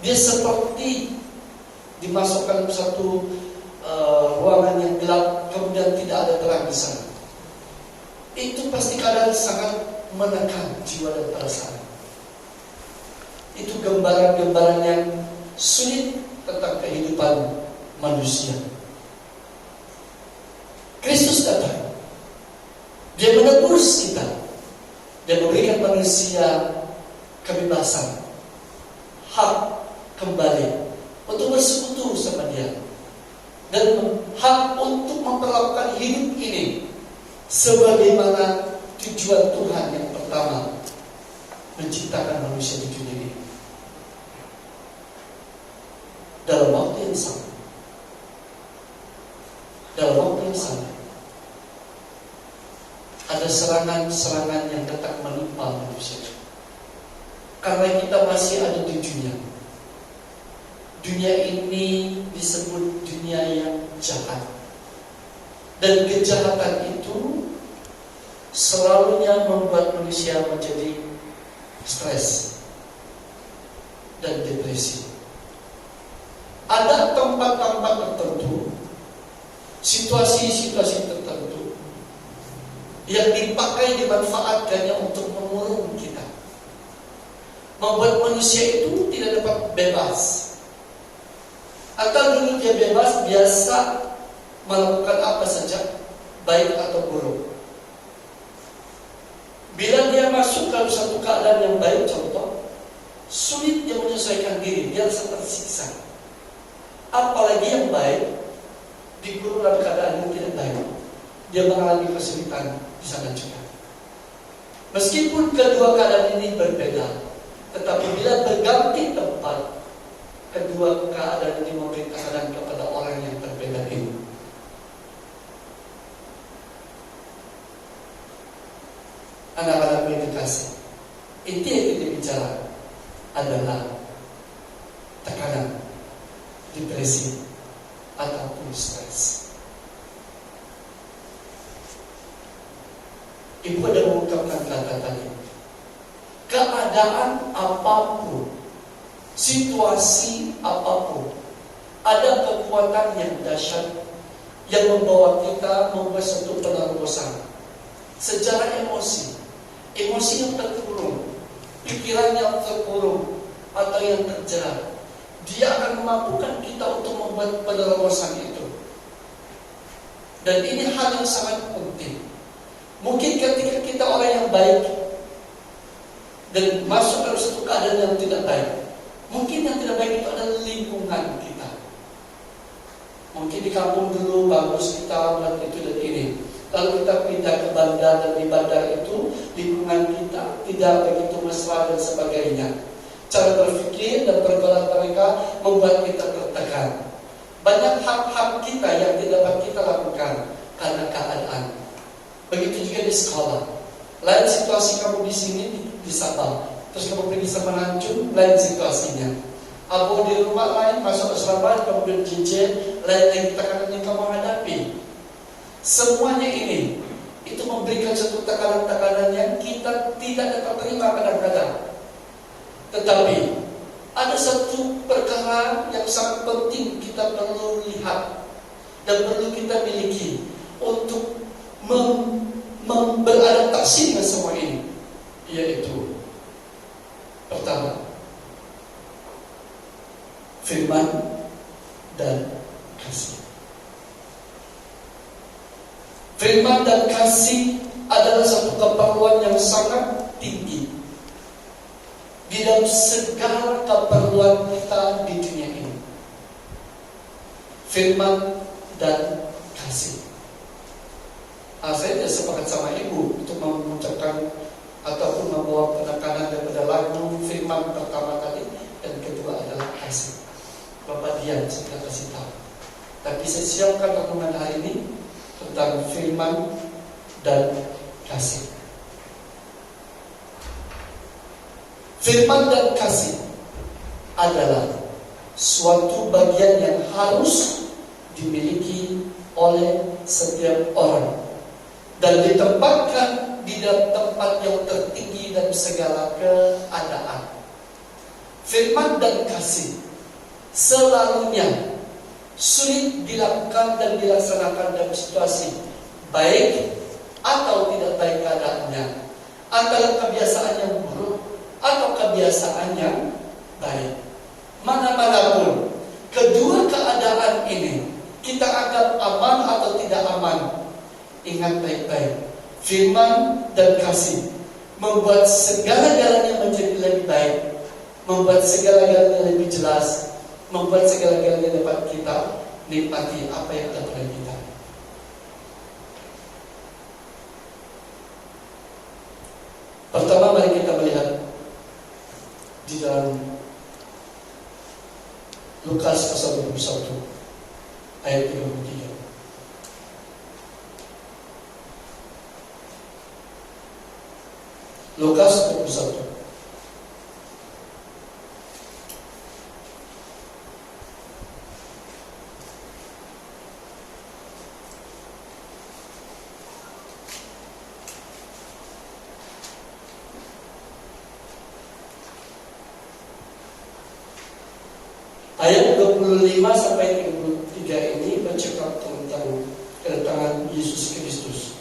Dia seperti dimasukkan ke satu ruangan yang gelap, kemudian tidak ada terang di sana. Itu pasti keadaan sangat menekan jiwa dan perasaan. Itu gambaran-gambaran yang sulit tentang kehidupan manusia. Kristus datang. Dia menebus kita. Dia memberikan manusia kebebasan, hak kembali untuk bersekutu sama Dia, dan hak untuk memperlakukan hidup ini sebagaimana tujuan Tuhan yang pertama menciptakan manusia di dunia ini. Dalam waktu yang sama, ada serangan-serangan yang datang menimpa manusia. Karena kita masih ada di dunia. Dunia ini disebut dunia yang jahat. Dan kejahatan itu selalunya membuat manusia menjadi stres dan depresi. Ada tempat-tempat tertentu, situasi-situasi tertentu yang dimanfaatkannya untuk mengurung kita, membuat manusia itu tidak dapat bebas. Atau dulu dia bebas, biasa melakukan apa saja, baik atau buruk. Bila dia masuk dalam satu keadaan yang baik, contoh, sulit dia menyesuaikan diri, dia rasa tersiksa. Apalagi yang baik, dikurung dalam keadaan yang tidak baik, dia mengalami kesulitan di sana juga. Meskipun kedua keadaan ini berbeda, tetapi bila berganti tempat, kedua keadaan ini memberi tekanan kepada orang yang berbeda ini. Anak-anak yang dikasih, inti yang kita bicara adalah tekanan, depresi, ataupun stres. Ibu ada mengungkapkan kata tadi, keadaan apapun, situasi apapun, ada kekuatan yang dahsyat yang membawa kita membuat satu penerobosan secara emosi yang terkurung, pikiran yang terkurung atau yang terjerat. Dia akan memampukan kita untuk membuat penerobosan itu. Dan ini hal yang sangat penting. Mungkin ketika kita orang yang baik dan masuk dalam satu keadaan yang tidak baik, mungkin yang tidak baik itu adalah lingkungan kita. Mungkin di kampung dulu bagus kita buat itu dan ini. Lalu kita pindah ke bandar, dan di bandar itu lingkungan kita tidak begitu mesra dan sebagainya. Cara berpikir dan pergaulan mereka membuat kita tertekan. Banyak hak-hak kita yang tidak dapat kita lakukan karena keadaan. Begitu juga di sekolah. Lain situasi kamu di sini di Sabang, terus kamu pergi sama Semenanjung, lain situasinya. Abu di rumah lain, masuk ke Surabaya, kemudian Cincin, lain yang tekanan yang kamu hadapi. Semuanya ini itu memberikan satu tekanan-tekanan yang kita tidak dapat terima kadang-kadang. Tetapi ada satu perkara yang sangat penting kita perlu lihat dan perlu kita miliki untuk beradaptasi dengan semua ini, yaitu pertama, firman dan kasih. Firman dan kasih adalah satu keperluan yang sangat tinggi di dalam segala keperluan kita di dunia ini. Firman dan kasih. Saya tidak sepakat sama ibu untuk mengucapkan ataupun membawa penekanan daripada lagu firman pertama tadi, dan kedua adalah kasih. Bapak Dian sudah kasih tahu. Tapi saya siapkan renungan hari ini tentang firman dan kasih. Firman dan kasih adalah suatu bagian yang harus dimiliki oleh setiap orang dan ditempatkan di dalam tempat yang tertinggi dalam segala keadaan. firman dan kasih selalunya sulit dilakukan dan dilaksanakan dalam situasi baik atau tidak baik keadaannya, antara kebiasaan yang buruk atau kebiasaan yang baik. Mana-manapun kedua keadaan ini kita anggap aman atau tidak aman, ingat baik-baik, firman dan kasih membuat segala-galanya menjadi lebih baik, membuat segala-galanya lebih jelas, membuat segala-galanya dapat kita nikmati apa yang ada pada kita. Pertama, mari kita melihat di dalam Lukas pasal 21 ayat 33. Lukas 21. Ayat 25 sampai 33 ini bercakap tentang kedatangan Yesus Kristus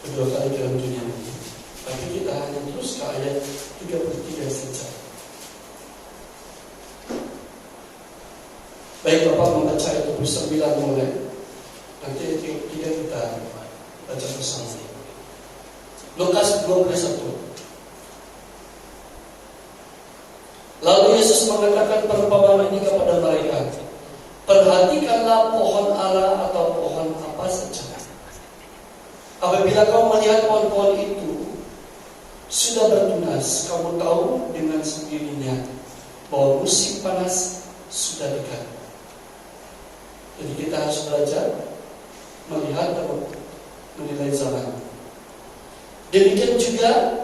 kedua kali dalam dunia ini. Tapi kita hanya terus ke ayat 33 saja. Baik, Bapak membaca ayat 29 mulai. Nanti ayat 33 kita baca bersama. Lukas 21. Lalu Yesus mengatakan perumpamaan ini kepada mereka. Perhatikanlah pohon ara atau pohon apa saja. Apabila kamu melihat pohon-pohon itu sudah bertunas, kamu tahu dengan sendirinya bahwa musim panas sudah dekat. Jadi kita harus belajar melihat dan menilai zaman. Demikian juga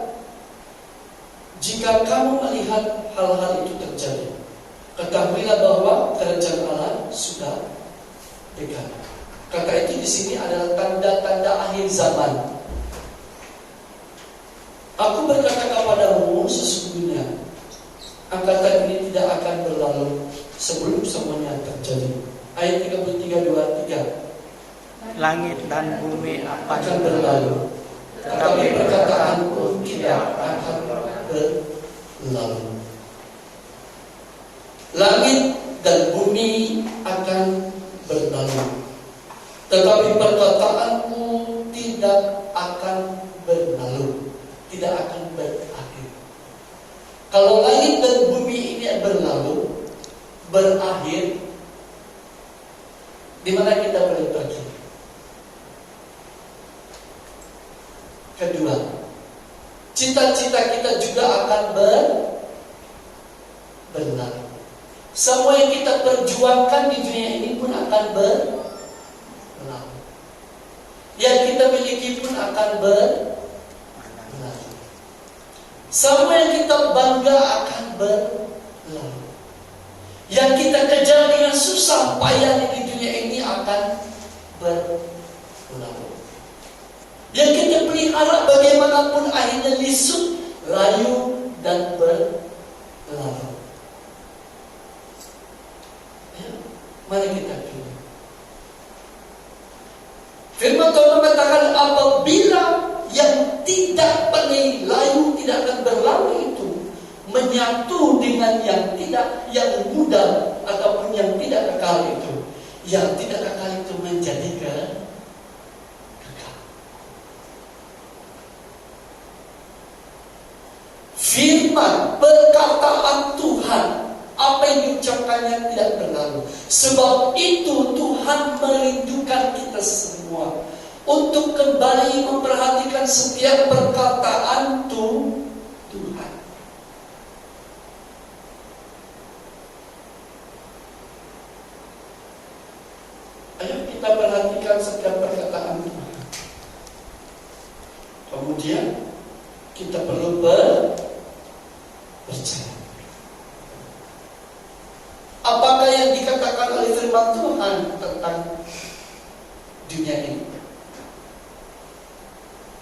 jika kamu melihat hal-hal itu terjadi, ketahuilah bahwa kerajaan Allah sudah dekat. Kata itu di sini adalah tanda-tanda akhir zaman. Aku berkata kepadamu, sesungguhnya angkatan ini tidak akan berlalu sebelum semuanya terjadi. Ayat 33:23. Langit dan bumi akan berlalu, tetapi perkataanku tidak akan berlalu. Langit dan bumi akan berlalu, tetapi perkataanku tidak akan berlalu, tidak akan berakhir. Kalau langit dan bumi ini berlalu, berakhir, di mana kita boleh pergi? Kedua, cita-cita kita juga akan berlalu. Semua yang kita perjuangkan di dunia ini pun akan berlalu. Yang kita miliki pun akan berlalu. Semua yang kita bangga akan berlalu. Yang kita kejar dengan susah payah di dunia ini akan berlalu. Yang kita pelihara bagaimanapun akhirnya lisut, layu, dan berlalu. Ya, mari kita pilih. Firman Tuhan mengatakan apabila yang tidak pernah layu, tidak akan berlalu itu menyatu dengan yang tidak, yang muda ataupun yang tidak kekal itu, yang tidak kekal itu menjadi kekal. Firman, perkataan Tuhan, apa yang diucapkannya tidak berlalu. Sebab itu Tuhan merindukan kita semua untuk kembali memperhatikan setiap perkataan Tuhan. Ayo kita perhatikan setiap perkataan Tuhan. Kemudian kita perlu percaya. Apakah yang dikatakan oleh firman Tuhan tentang dunia ini?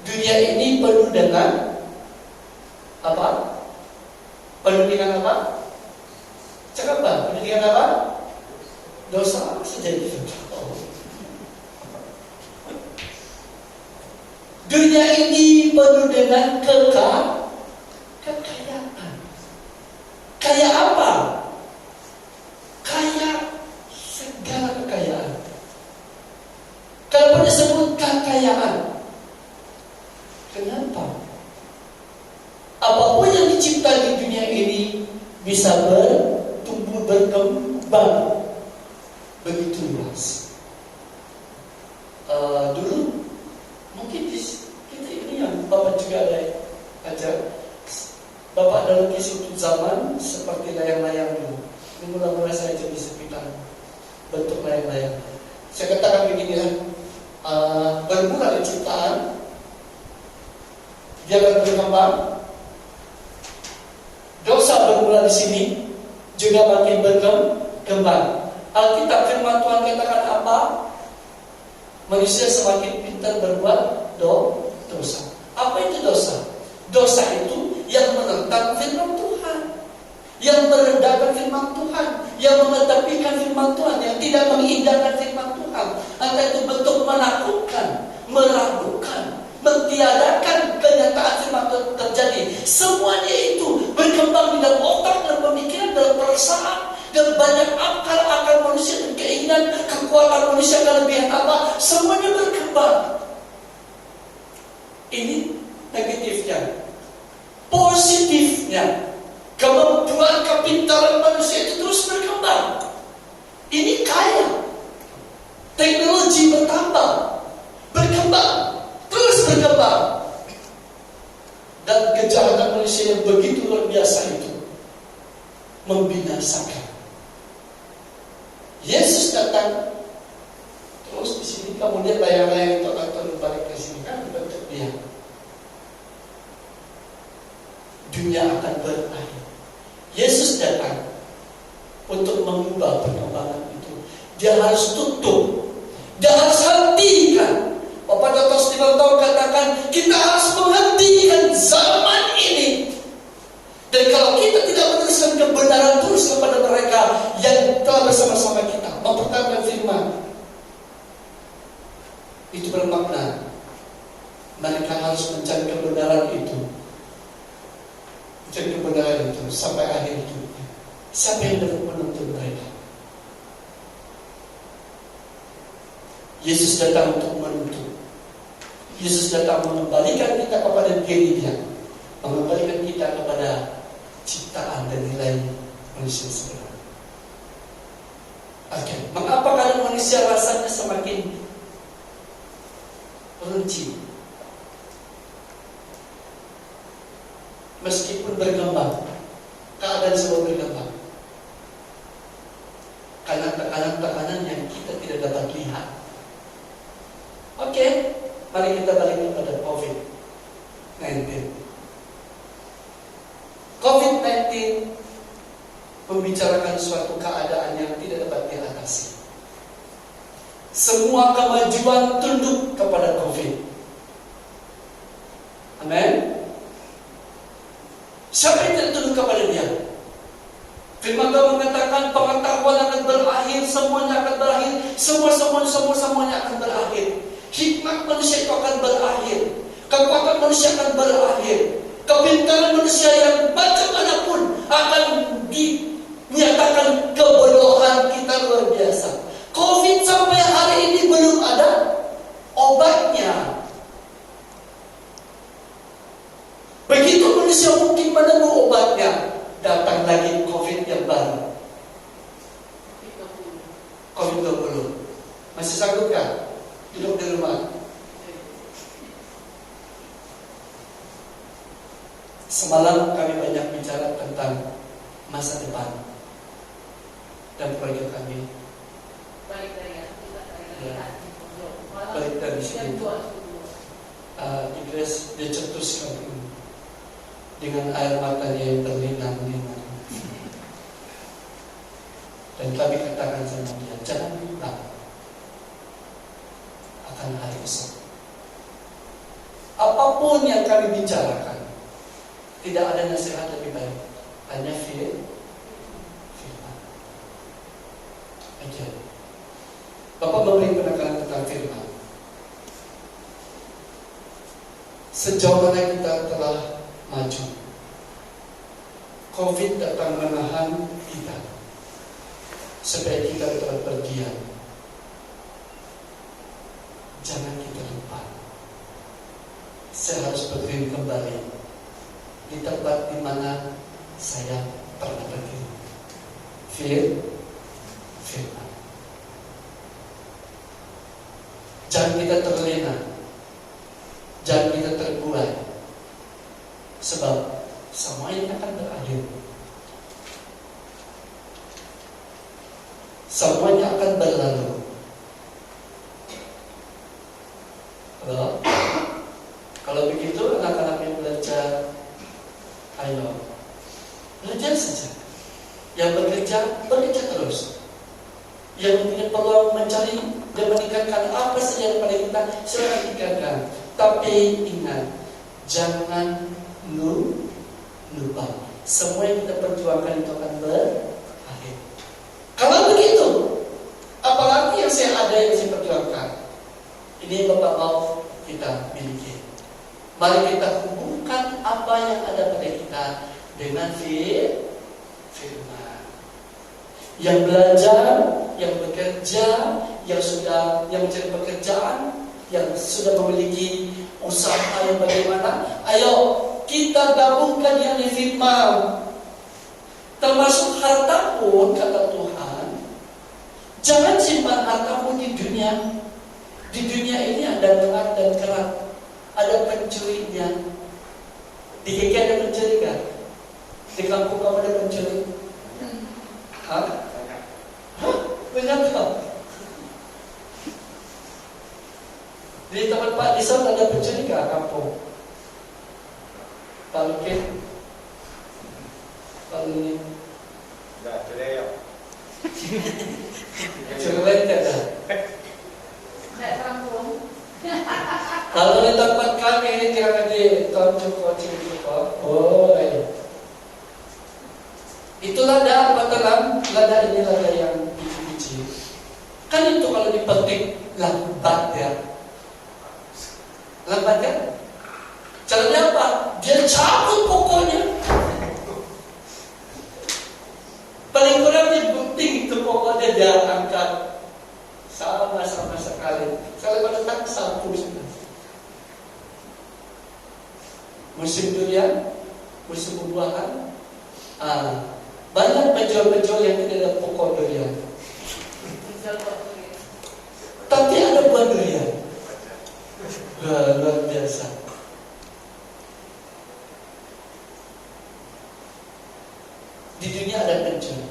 Dunia ini penuh dengan apa? Penuh dengan apa? Dengan apa? Dosa saja dikekal. Dunia ini penuh dengan kekayaan. Kaya apa? Kaya segala kekayaan. Kalau disebut kekayaan, kenapa? Apapun yang dicipta di dunia ini bisa bertumbuh berkembang begitu luas. Dulu mungkin kita ini yang Bapak juga ada ajar. Bapak dalam kisah zaman seperti layang-layang dulu. Ini mula-mula saya jadi sekitar bentuk layang-layang. Saya katakan beginilah, bermula ciptaan, dia akan berkembang. Dosa bermula di sini, juga makin berkembang. Alkitab firman Tuhan katakan apa? Manusia semakin pintar berbuat dosa. Apa itu dosa? Dosa itu yang menentang firman Tuhan, yang merendahkan firman Tuhan, yang mengetepikan firman Tuhan, yang tidak mengindahkan firman Tuhan. Entah itu bentuk menakutkan, meragukan, mentiadakan kenyataan firman Tuhan terjadi. Semuanya itu berkembang di dalam otak, dalam pemikiran, dalam perasaan, dan banyak akal manusia dan keinginan, kekuatan manusia kelebihan apa, semuanya berkembang. Ini negatifnya. Positifnya, kemampuan kepintaran manusia itu terus berkembang. Ini kaya. Teknologi bertambah, berkembang, terus berkembang. Dan kejahatan manusia yang begitu luar biasa itu membinasakan. Yesus datang, terus di sini kamu lihat layang-layang itu akan balik ke sini kan bentuk dia. Dunia akan berakhir. Yesus datang untuk mengubah perkembangan itu. Dia harus tutup, dia harus hentikan. Bapak Dr. Stephen Taw katakan kita harus menghentikan zaman ini. Dan kalau kita tidak meneruskan kebenaran terus kepada mereka yang telah bersama-sama kita mempertahankan firman, itu bermakna mereka harus mencari kebenaran itu. Mencari kebenaran itu sampai akhir hidupnya. Siapa yang dapat menuntun mereka? Yesus datang untuk menuntun. Yesus datang mengembalikan kita kepada diri Dia, mengembalikan kita kepada ciptaan dan nilai manusia sebenarnya. Oke, mengapa kadang manusia rasanya semakin runcing meskipun berkembang, keadaan semua berkembang? Karena tekanan-tekanan yang kita tidak dapat lihat. Oke, mari kita balik kepada COVID-19. COVID-19 membicarakan suatu keadaan yang tidak dapat diatasi. Semua kemajuan tunduk kepada COVID. Amin. Siapa yang tidak tunduk kepada dia? Firman Tuhan mengatakan pengetahuan akan berakhir, semuanya akan berakhir, semuanya akan berakhir. Hikmat manusia itu akan berakhir, kekuatan manusia akan berakhir, kepintaran manusia yang macam manapun akan dinyatakan kebodohan kita luar biasa. COVID sampai hari ini belum ada obatnya. Begitu manusia mungkin menemu obatnya, datang lagi COVID yang baru. COVID-20. Masih sanggupkah duduk di rumah? Semalam kami banyak bicara tentang masa depan dan proyek kami. Balik dari sini. Iblis dia cetuskan dengan air matanya yang berlinang-linang. Dan kami katakan sama dia, jangan lupa akan hari esok. Apapun yang kami bicarakan, tidak ada nasihat lebih baik, hanya firman. Oke. Bapak memberi penekanan tentang firman. Sejauh mana kita telah maju, COVID datang menahan kita supaya kita tetap berdiam. Jangan kita lupa, saya harus berdiri kembali di tempat di mana saya pernah berdiri. Firman. Jangan kita terlena, jangan kita terbuai, sebab semua ini akan berakhir. Semuanya akan berlalu. Kalau begitu anak-anak yang belajar, ayo belajar saja. Yang bekerja terus. Yang punya peluang mencari dan meningkatkan apa saja daripada kita, silakan tingkatkan. Tapi ingat, jangan lupa, semua yang kita perjuangkan itu akan berakhir. Kalau begitu, apalagi yang saya perjuangkan? Ini Bapak mau kita miliki. Mari kita hubungkan apa yang ada pada kita dengan firman. Yang belajar, yang bekerja, yang mencari pekerjaan, yang sudah memiliki usaha yang bagaimana, ayo kita gabungkan yang di firman. Termasuk harta pun, kata Tuhan, jangan simpan hartamu di dunia. Di dunia ini ada dengar dan kerat, ada pencurinya. Di GK ada pencuri kan? Di kampung kamu ada pencuri? Hah? Banyak kan? Di tempat Pak Dison ada pencuri kan kampung? Kalau Ken? Kalau ini? Enggak, cerewet. Cerewet tak ada? Tidak kampung. Kalau di tempat kami ini kira-kira di tahun cukup. Oh, iya. Itu lada apa terang? Lada ini lada yang biji-biji. Kan itu kalau dipetik lambat ya. Lambat kan? Caranya apa? Dia cabut pokoknya. Paling kurang dia gunting itu pokoknya dia angkat. Sama sekali. Sekali pada tak sapu sudah. Musim durian, musim buah-buahan. Banyak penjual-penjual yang tidak ada pokok durian. Tapi ada buah durian. Luar biasa. Di dunia ada pencuri.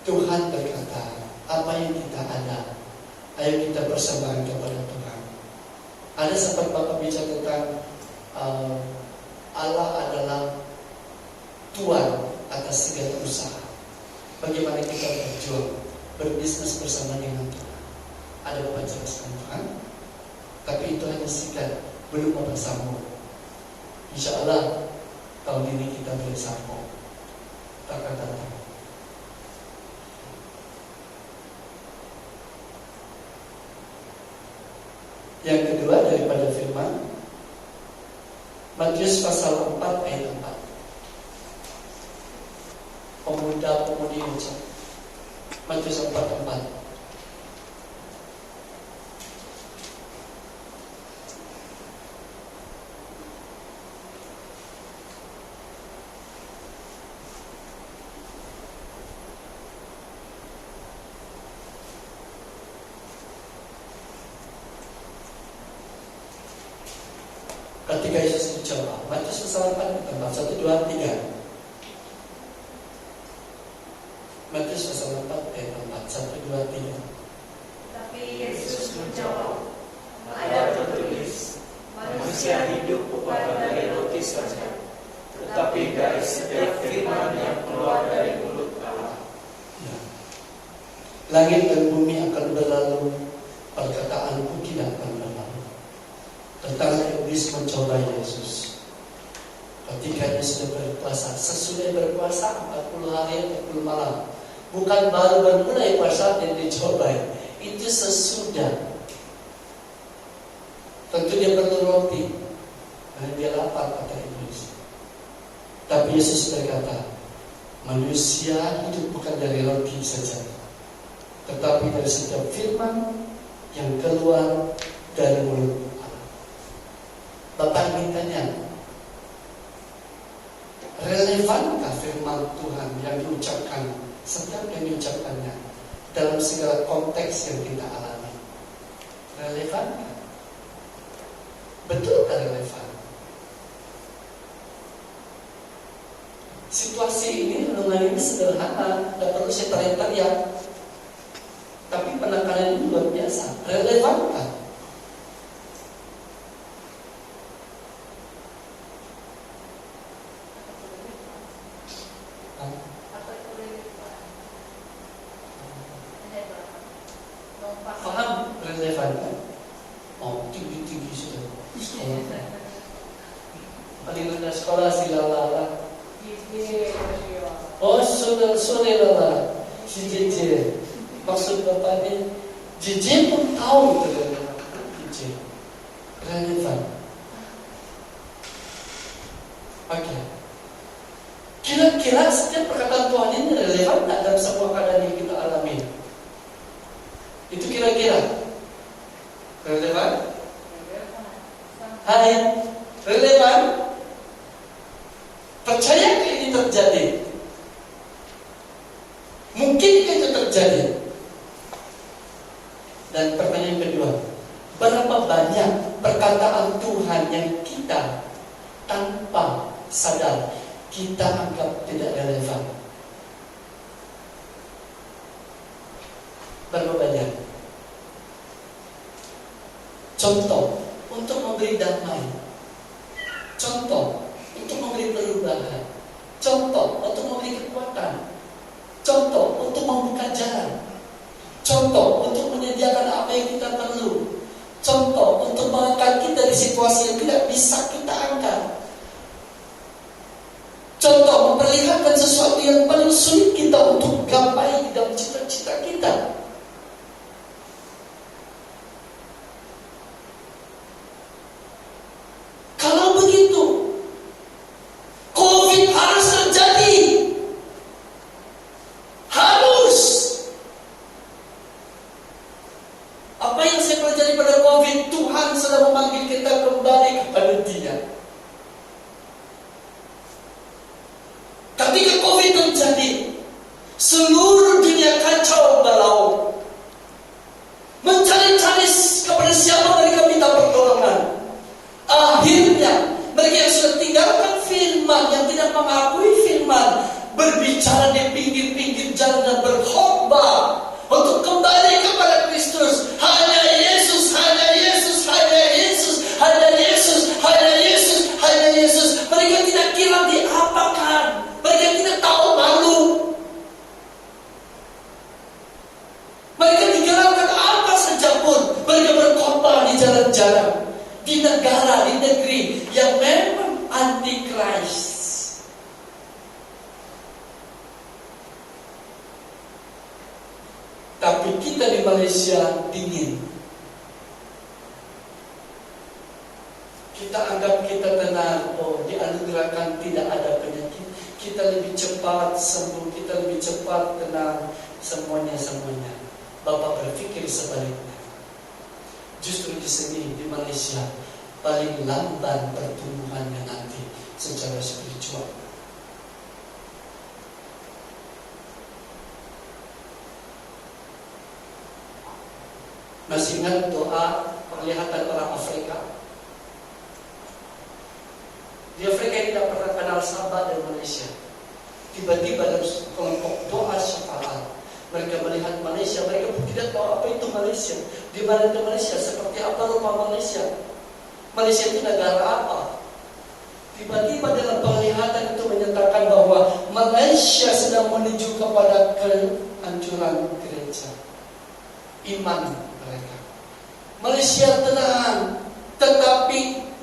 Tuhan berkata, apa yang kita ada, ayo kita persembahkan kepada Tuhan. Ada sempat Bapak bicara tentang Allah adalah Tuhan atas segala usaha. Bagaimana kita berjuang, berbisnis bersama dengan Tuhan. Ada Bapak jelaskan Tuhan, tapi itu hanya singkat, belum Bapak sambung. Insya Allah tahun ini kita boleh sambung. Tak datang. Yang kedua daripada firman Matius pasal 4 ayat 4. Pemuda-pemudi ucap. Matius 4:4. Ketika Yesus dicoba, Matius pasal 4 tempat 1, 2, 3. Matius pasal 4 ayat 4, 1, 2, 3. Tapi Yesus menjawab, Ada tertulis, manusia hidup bukan dari roti saja, tetapi dari setiap firman yang keluar dari mulut Allah. Ya. Langit dan bumi akan berlalu, perkataanku tidak akan berlalu. Tentang iblis mencoba Yesus. Ketika dia sudah berpuasa, sesudah berpuasa 40 hari 40 malam. Bukan baru bermulai puasa dan dicoba. Itu sesudah. Tentu dia perlu roti. Karena dia lapar, kata Iblis. Tapi Yesus berkata, manusia hidup bukan dari roti saja, tetapi dari setiap firman yang keluar dari mulut Allah. Bapak ingin tanya, relevankah firman Tuhan yang diucapkan setiap yang diucapkannya dalam segala konteks yang kita alami? Relevankah? Betulkah relevan? Situasi ini, renungan ini sederhana, tidak perlu saya teriak-teriak. Tapi penekanan ini luar biasa. Relevankah? Paham relevan kan? Oh, tinggi-tinggi sudah. Paling rendah sekolah silalala. Oh, sore lala. Si JJ. Maksud bapaknya, JJ pun tahu itu relevan. JJ relevan. Oke. Kira-kira setiap perkataan Tuhan ini relevan tak dalam semua keadaan yang kita alami? Itu kira-kira relevan? Hai, relevan? Percaya ini terjadi? Mungkinkah itu terjadi? Dan pertanyaan kedua, berapa banyak perkataan Tuhan yang kita tanpa sadar kita anggap tidak relevan? Berapa banyak? Contoh, untuk memberi damai. Contoh, untuk memberi perubahan. Contoh, untuk memberi kekuatan. Contoh, untuk membuka jalan. Contoh, untuk menyediakan apa yang kita perlu. Contoh, untuk mengangkat kita dari situasi yang tidak bisa kita angkat. Contoh, memperlihatkan sesuatu yang paling sulit kita untuk gapai di dalam cita-cita kita. Kalau begitu, COVID harus terjadi. Harus. Apa yang saya pelajari pada COVID, Tuhan sedang memanggil kita kembali kepada Dia. Ketika COVID terjadi, seluruh dunia kacau balau, mencari-cari kepada siapa mereka minta pertolongan. Akhirnya mereka yang sudah tinggalkan firman, yang tidak mengakui firman, berbicara di pinggir-pinggir jalan dan berkhotbah untuk kembali kepada Kristus. Hanya Yesus, hanya Yesus, hanya Yesus, hanya Yesus, hanya Yesus, hanya Yesus. Mereka tidak kira diapakan. Mereka tidak tahu malu. Mereka tinggalkan apa saja pun. Mereka berkhotbah di jalan-jalan, di negara, di negeri yang memang anti-Christ. Tapi kita di Malaysia dingin. Kita anggap kita tenang. Oh, dianugerahkan tidak ada penyakit. Kita lebih cepat sembuh. Kita lebih cepat tenang. Semuanya. Bapak berpikir sebaliknya. Justru di sini, di Malaysia, paling lamban pertumbuhannya nanti secara spiritual. Masih ingat doa penglihatan orang Afrika? Di Afrika tidak pernah kenal Sabah dan Malaysia. Tiba-tiba dalam kelompok doa syafaat, mereka melihat Malaysia, mereka pun tidak tahu apa itu Malaysia. Di mana itu Malaysia? Seperti apa rupa Malaysia? Malaysia itu negara apa? Tiba-tiba dalam penglihatan itu menyatakan bahwa Malaysia sedang menuju kepada kehancuran gereja. Iman mereka. Malaysia tenang, tetapi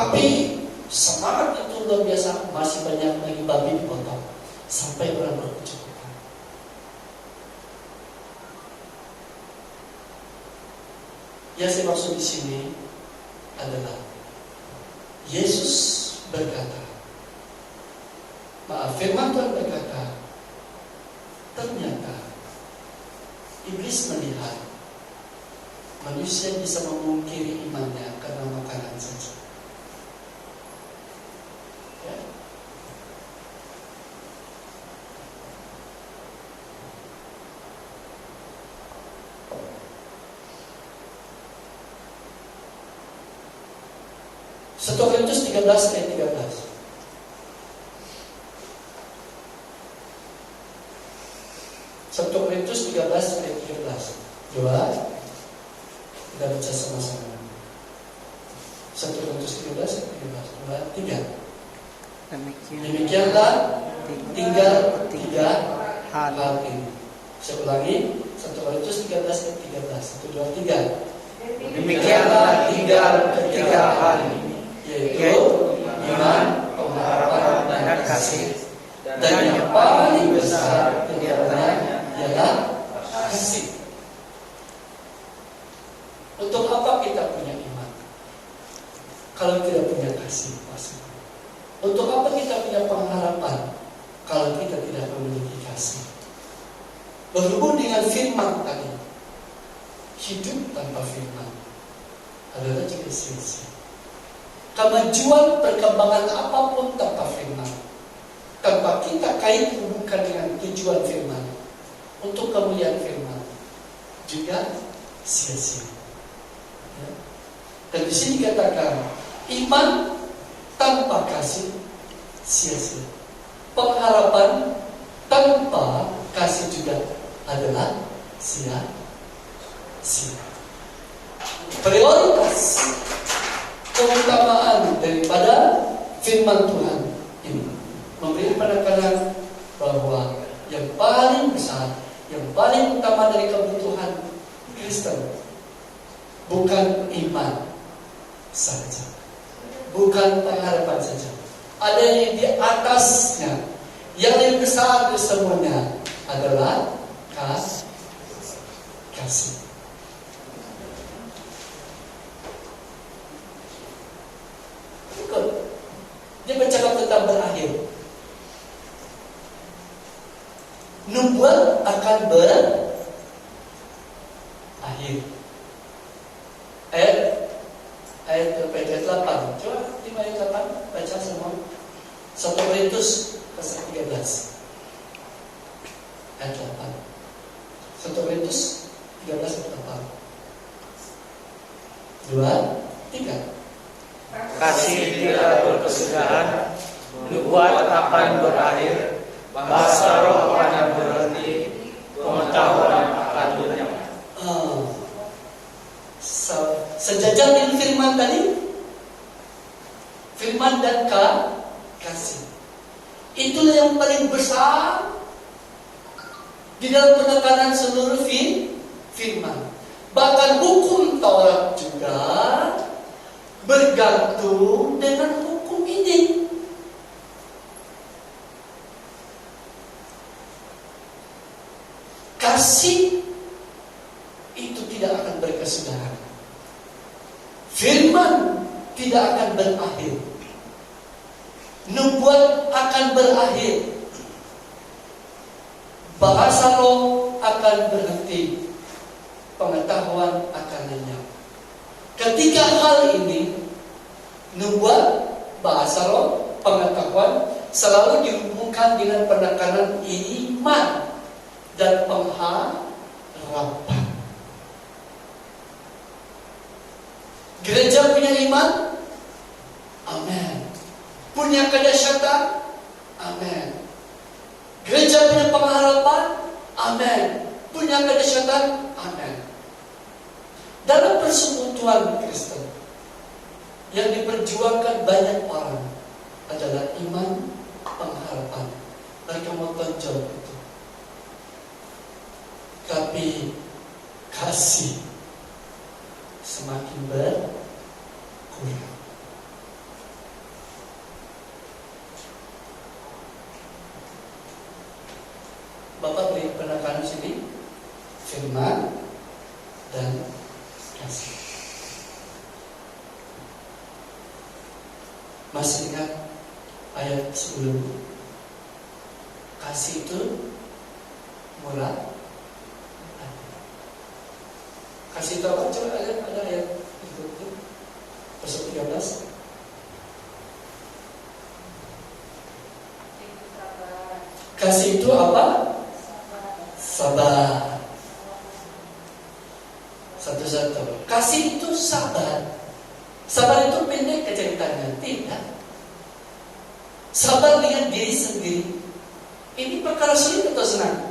Tapi semangat itu luar biasa, masih banyak lagi babi dipotong sampai orang berkecukupan. Yang saya maksud di sini adalah Yesus berkata, firman Tuhan berkata, ternyata iblis melihat manusia bisa memungkiri imannya karena makanan saja. Ya. Satu Korintus 13 ayat 13. Satu Korintus 13 ayat 13. Coba kita baca sama-sama. 1 Korintus 13 ayat 13. 2, 3. Demikianlah tinggal tiga hal ini. Saya ulangi. 1 Korintus 13 ayat 13. 1, 2, 3. Demikianlah tinggal ketiga hal ini, yaitu iman, pengharapan, dan kasih. Dan yang paling besar di antaranya ialah kasih. Untuk apa kita punya iman kalau tidak punya kasih? Untuk apa kita punya pengharapan kalau kita tidak memiliki kasih? Berhubung dengan firman tadi, hidup tanpa firman adalah juga sia-sia. Kemajuan perkembangan apapun tanpa firman, tanpa kita kait hubungkan dengan tujuan firman untuk kemuliaan firman, juga sia-sia. Ya. Dan di sini dikatakan iman tanpa kasih sia-sia. Pengharapan tanpa kasih juga adalah sia-sia. Prioritas keutamaan daripada firman Tuhan ini memberi penekanan bahwa yang paling besar, yang paling utama dari kebutuhan Kristen bukan iman saja, bukan pengharapan saja. Ada yang di atasnya, yang lebih besar dari semuanya adalah kasih. Ikut. Dia bercakap tentang berakhir. Nubuat akan berakhir. Ayat 8. Coba 5 ayat 8 baca semua. 1 Korintus pasal 13 ayat 8. 1 Korintus 13 ayat 8. 2, 3. Kasih tidak berkesudahan, nubuat akan berakhir, bahasa roh akan berhenti, pengetahuan akan lenyap. Sejajar dengan firman tadi, firman dan kasih. Itulah yang paling besar di dalam penekanan seluruh firman. Bahkan hukum Taurat juga bergantung dengan hukum ini. Kasih itu tidak akan berkesudahan. Firman tidak akan berakhir. Nubuat akan berakhir. Bahasa roh akan berhenti. Pengetahuan akan lenyap. Ketiga hal ini, nubuat, bahasa roh, pengetahuan, selalu dihubungkan dengan penekanan iman dan pengharapan. Gereja punya iman? Amin. Punya kedahsyatan? Amin. Gereja punya pengharapan? Amin. Punya kedahsyatan? Amin. Dalam persekutuan Kristen yang diperjuangkan banyak orang adalah iman, pengharapan. Mereka mau tonjol itu. Tapi kasih semakin berkurang. Bapak beri penekanan sini, firman dan kasih. Masih ingat ayat sebelum? Kasih itu murah. Kasih itu apa? Coba ada ayat itu pasal 13. Kasih itu apa? Sabar. Satu-satu. Kasih itu sabar. Sabar itu pendek ceritanya. Tidak. Sabar dengan diri sendiri. Ini perkara sulit atau senang?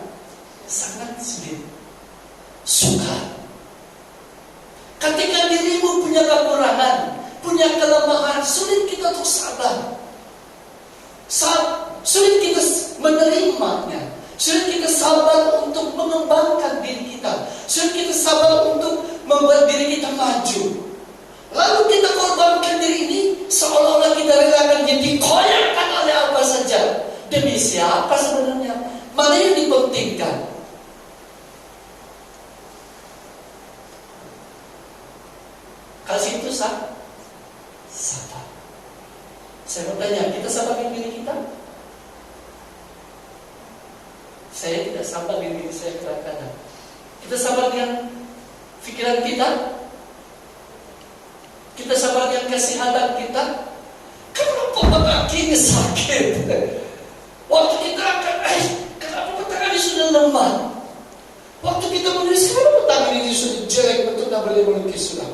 Sangat sulit. Suka. Ketika dirimu punya kekurangan, punya kelemahan, sulit kita untuk sabar. Sulit kita menerimanya. Sulit kita sabar untuk mengembangkan diri kita. Sulit kita sabar untuk membuat diri kita maju. Lalu kita korbankan diri ini seolah-olah kita relakan dia dikoyakkan oleh apa saja. Demi siapa sebenarnya? Mana yang dipentingkan? Kasih itu sabar. Saya mau tanya, kita sabar dengan diri kita? Saya tidak sabar dengan diri saya kadang-kadang. Kita sabar dengan pikiran kita? Kita sabar dengan kesehatan kita? Kenapa kakinya sakit? Waktu kita akan, kenapa tangan ini sudah lemah? Waktu kita menulis, kenapa tangan ini sudah jelek, betul tak boleh melukis sudah?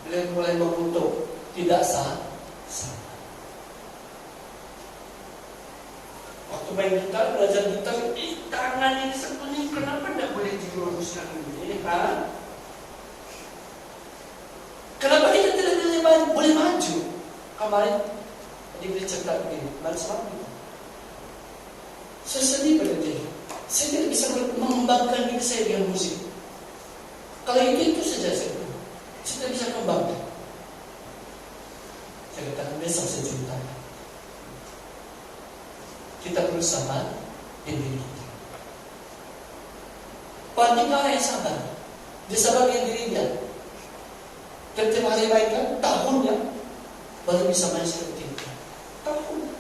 Beliau mulai mengutuk, tidak sah. Waktu main gitar, belajar gitar, tangan ini sebenarnya kenapa tidak boleh diluruskan ini? Kenapa kita tidak boleh maju? Kemarin diberi cerita begini, kemarin selalu itu. Saya sedih pada diri. Saya tidak bisa mengembangkan diri saya dengan musik. Kalau itu saja saya tidak bisa kembangkan. Saya katakan besok saya ceritakan. Kita perlu sabar dengan diri kita. Pandinglah yang sabar. Dia sabar dengan dirinya. Ketika hari mainkan tahunnya baru bisa main seperti itu. Tahun.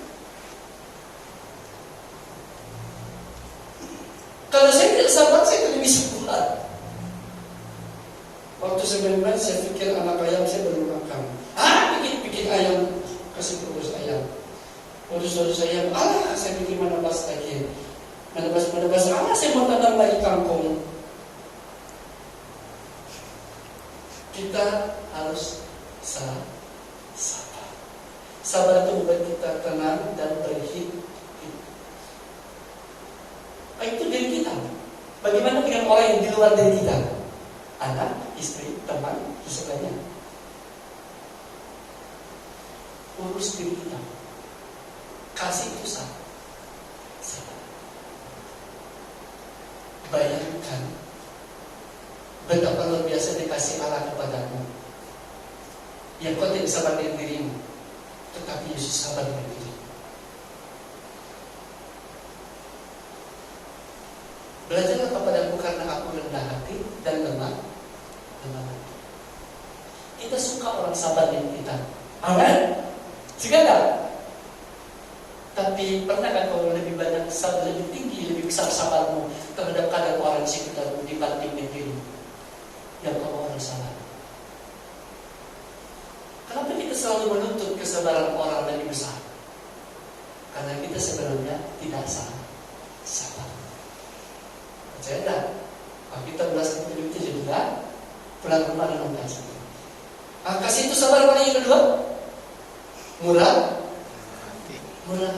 Kalau saya tidak sabar, saya tidak bisa buat. Waktu saya main, saya pikir anak ayam saya baru makan. Bikin ayam, kasih kurus ayam. Urus ayam, saya bikin menebas lagi. Menebas, saya mau tanam lagi kangkung. Kita harus sabar. Sabar itu membuat kita tenang dan berhidup. Itu diri kita. Bagaimana dengan orang yang di luar diri kita? Anak, istri, teman, semuanya. Urus diri kita. Kasih itu sabar. Bayangkan betapa luar biasa dikasih Allah kepadamu. Yang kau tidak sabar dengan dirimu, tetapi Yesus sabar dengan dirimu. Belajarlah kepadaku karena aku rendah hati dan lemah hati. Kita suka orang sabar dengan kita. Amin? Jika tidak, tapi pernahkah kau lebih banyak sabar, lebih tinggi, lebih besar sabarmu terhadap keadaan orang sekitarmu dibanding dirimu yang kau orang sabar? Kenapa kita selalu menuntut kesabaran orang lebih besar? Karena kita sebenarnya tidak sabar. Percaya tak? Kalau kita belas itu juga pulang rumah dengan kasih. Kasih itu sabar mana yang kedua? Murah hati. Murah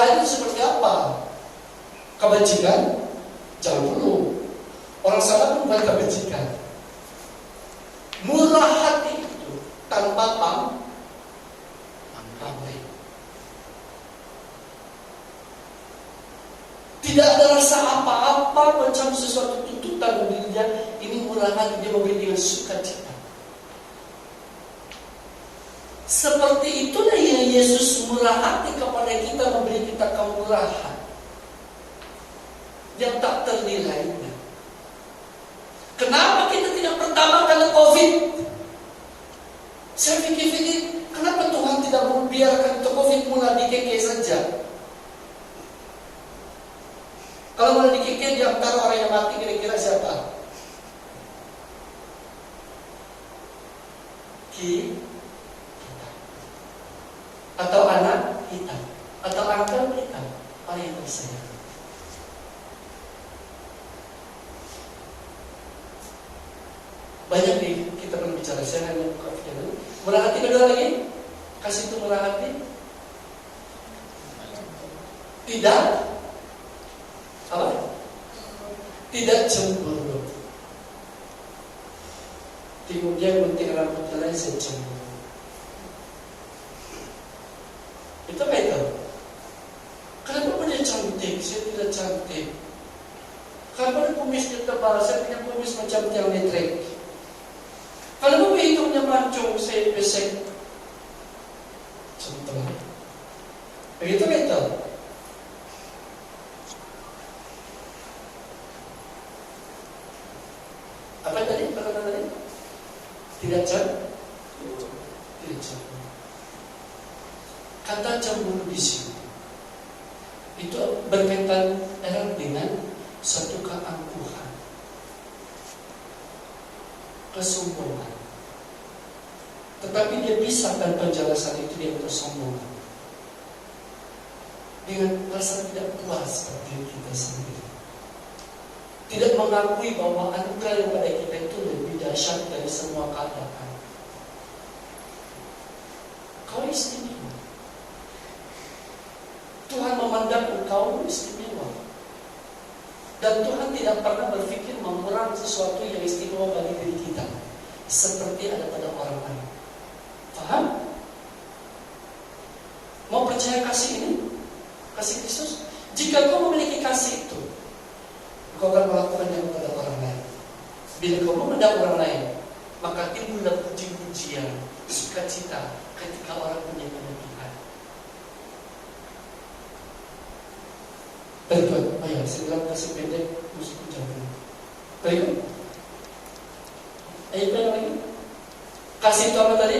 hati itu seperti apa? Kebajikan? Jauh dulu. Orang sabar pun bukan kebajikan. Murah hati itu tanpa pamrih. Tidak ada rasa apa-apa macam sesuatu tuntutan dirinya. Ini murah hati, dia memberi dengan sukacita. Seperti itulah yang Yesus murah hati kepada kita, memberi kita kemurahan yang tak ternilainya. Kenapa kita tidak pertama kali COVID? Saya pikir, kenapa Tuhan tidak membiarkan COVID mulai dikeke saja? Kalau mulai dikeke di antara orang yang mati, kira-kira siapa? Kita. Atau anak kita, atau angkat kita, orang yang tersayang. Banyak nih kita berbicara, saya hanya buka video. Murah hati kedua lagi, kasih itu murah hati. Tidak apa? Tidak cemburu. Tengok dia gunting rambut lain, saya cemburu. Itu apa itu? Kenapa dia cantik? Saya tidak cantik. Kenapa dia kumisnya tebal? Saya punya kumis macam tiang listrik. Kenapa hidungnya mancung? Saya pesek. Contoh. Begitu itu. Apa tadi? Apa kata tadi? Tidak cemburu. Tidak cemburu. Kata cemburu di sini itu berkaitan erat dengan satu keangkuhan, kesombongan. Tetapi dia pisahkan penjelasan itu dengan kesombongan, dengan rasa tidak puas pada diri kita sendiri, tidak mengakui bahwa anugerah yang pada kita itu lebih dahsyat dari semua keadaan. Kau istimewa. Tuhan memandang engkau istimewa. Dan Tuhan tidak pernah berpikir mengurangi sesuatu yang istimewa bagi diri kita, seperti ada pada orang lain. Paham? Mau percaya kasih ini? Kasih Kristus? Jika kau memiliki kasih itu, kau akan melakukannya kepada orang lain. Bila kau memandang orang lain, maka timbullah puji-pujian, sukacita ketika orang punya kelebihan. Berikut, ayah, saya bilang kasih pendek, musuh jauh. Berikut, ayah bilang lagi. Kasih itu apa tadi?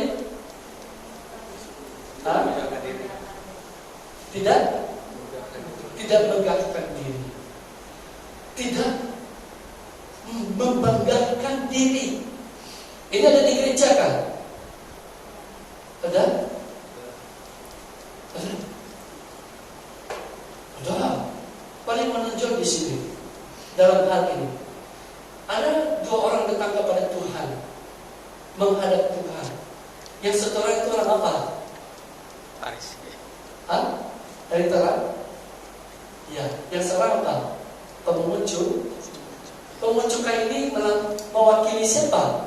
Hah? Tidak megahkan diri. Tidak membanggakan diri. Ini ada di gereja kan? Ada? Ada? Ada. Paling menonjol di sini dalam hal ini. Ada dua orang datang kepada Tuhan, menghadap Tuhan. Yang satu orang itu orang apa? Paris. Hah? Dari terang? Ya. Yang seorang apa? Pemunjuk. Pemunjuk ini mewakili siapa?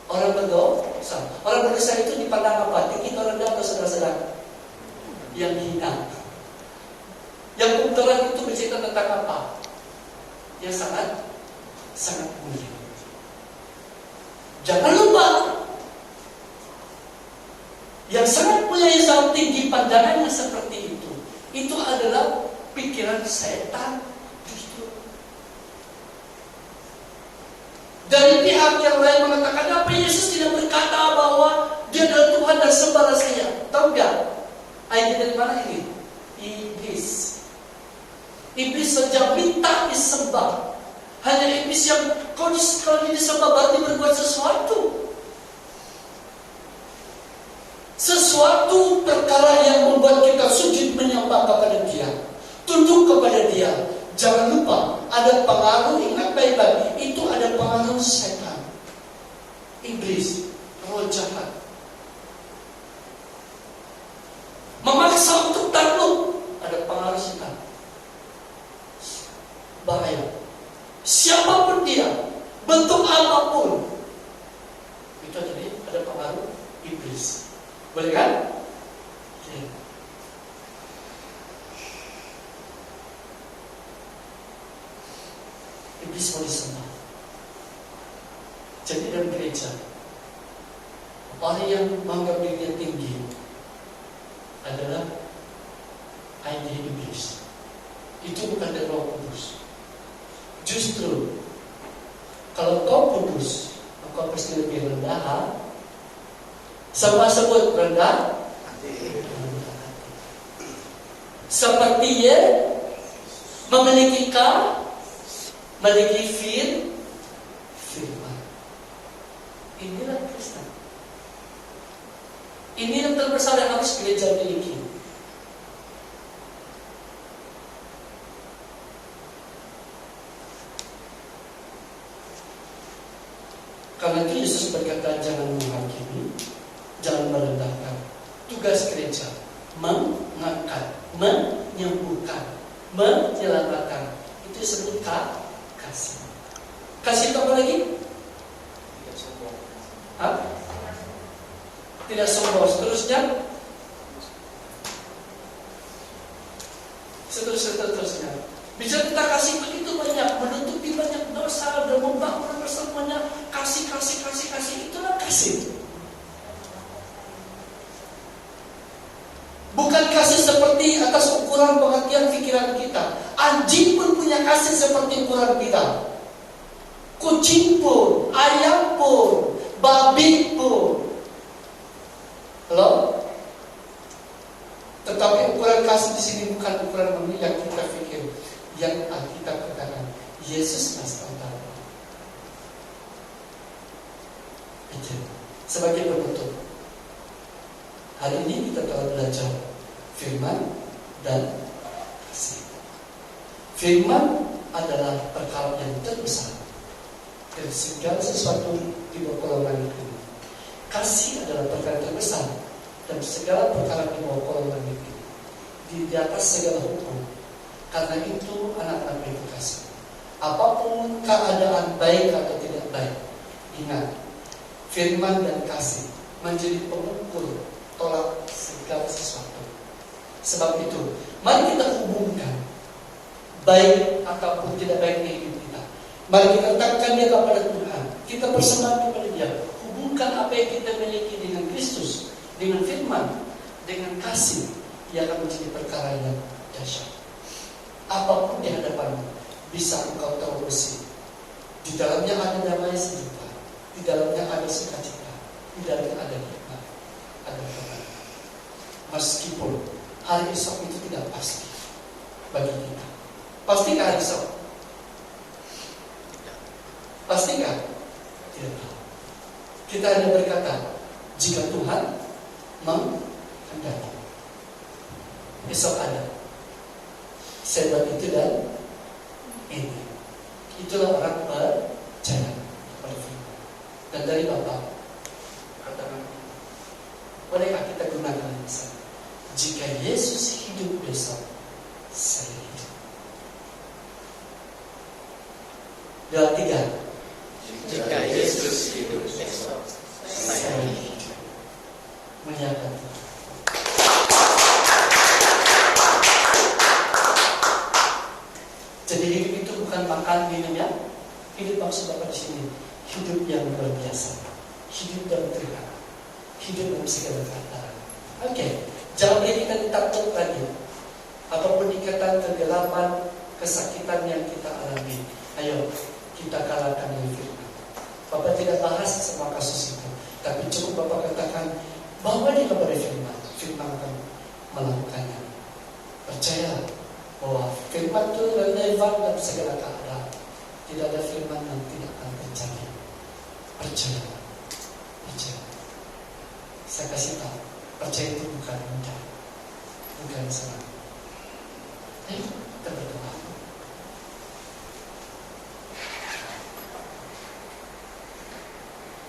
Orang berdosa. Orang berdosa itu dipandang apa? Tinggi atau rendah atau sedang-sedang? Yang hina. Yang kebetulan itu bercerita tentang apa? Yang sangat mulia. Jangan lupa, yang sangat mulia, yang sangat tinggi pandangannya seperti itu adalah pikiran setan justru. Dari pihak yang lain mengatakan, apa Yesus tidak berkata bahwa Dia adalah Tuhan dan sembahlah saya? Tahu nggak? Ayat dari mana ini? Iblis. Iblis saja minta disembah. Hanya iblis yang kalau disembah berarti berbuat sesuatu. Sesuatu perkara yang membuat kita sujud menyembah kepada Dia, tunduk kepada Dia. Jangan lupa ada pengaruh, ingat baik-baik, itu ada pengaruh setan, iblis, roh jahat. Memaksa untuk takluk, ada pengaruh setan. Bahaya. Siapapun dia, bentuk apapun, itu ada pengaruh iblis. Boleh kan? Okay. Iblis mau disembah. Jadi dalam gereja, orang yang menganggap dirinya tinggi adalah ide iblis. Itu bukan dari Roh Kudus. Justru kalau kau kudus, kau pasti lebih rendah. Sama sebut rendah hati. Seperti ia memiliki firman. Inilah Kristen. Ini yang terbesar yang harus gereja miliki. Karena itu Yesus berkata, jangan menghakimi, jangan merendahkan. Tugas gereja mengangkat, menyembuhkan, menyelamatkan. Itu disebut kasih. Kasih itu apa lagi? Tidak sombong. Tidak sombong. Seterusnya. Bicara tentang kasih begitu banyak, menutupi banyak dosa dan membangun semuanya. Kasih. Itulah kasih. Bukan kasih seperti atas ukuran pengertian pikiran kita. Anjing pun punya kasih seperti ukuran kita. Kucing pun, ayam pun, babi pun. Halo? Tetapi ukuran kasih di sini bukan ukuran manusia yang kita pikir. Yang Alkitab katakan, Yesus Nastanta. Sebagai penutup, hari ini kita telah belajar firman dan kasih. Firman adalah perkara yang terbesar dari segala sesuatu di bawah kolongan ini. Kasih adalah perkara terbesar dan segala perkara di bawah kolongan ini. Di atas segala hukum. Karena itu anak-anak itu kasih. Apapun keadaan baik atau tidak baik, ingat, firman dan kasih menjadi pengukur tolak segala sesuatu. Sebab itu, mari kita hubungkan baik ataupun tidak baiknya hidup kita. Mari kita letakkan dia kepada Tuhan. Kita bersembahkan kepada Dia. Hubungkan apa yang kita miliki dengan Kristus, dengan firman, dengan kasih, yang akan menjadi perkara yang dahsyat. Apapun di hadapanmu bisa engkau tahu bersih. Di dalamnya ada damai sejahtera, di dalamnya ada sukacita, di dalamnya ada hikmat, ada kebenaran. Meskipun hari esok itu tidak pasti bagi kita. Pastikah hari esok? Pastikah? Tidak tahu. Kita hanya berkata, jika Tuhan menghendaki, esok ada. Sebab itu dan ini. Itulah orang percaya pada firman. Dan dari Bapak katakan, bolehkah kita gunakan lisan? Jika Yesus hidup besok, saya hidup. Dua, tiga. Jika Yesus hidup besok, Saya hidup. Menyatakan. Jadi hidup itu bukan makan minum ya. Hidup maksud Bapak di sini hidup yang luar biasa, hidup dalam Tuhan, hidup dalam segala keadaan. Oke, jangan boleh kita ditakut lagi. Apapun ikatan kegelapan, kesakitan yang kita alami, ayo kita kalahkan dengan firman. Bapak tidak bahas semua kasus itu, tapi cukup Bapak katakan bawa dia kepada firman. Firman akan melakukannya. Percayalah bahwa firman itu relevan dalam segala keadaan. Tidak ada firman yang tidak akan terjadi. Percaya. Saya kasih tahu, percaya itu bukan mudah, bukan senang. Ayo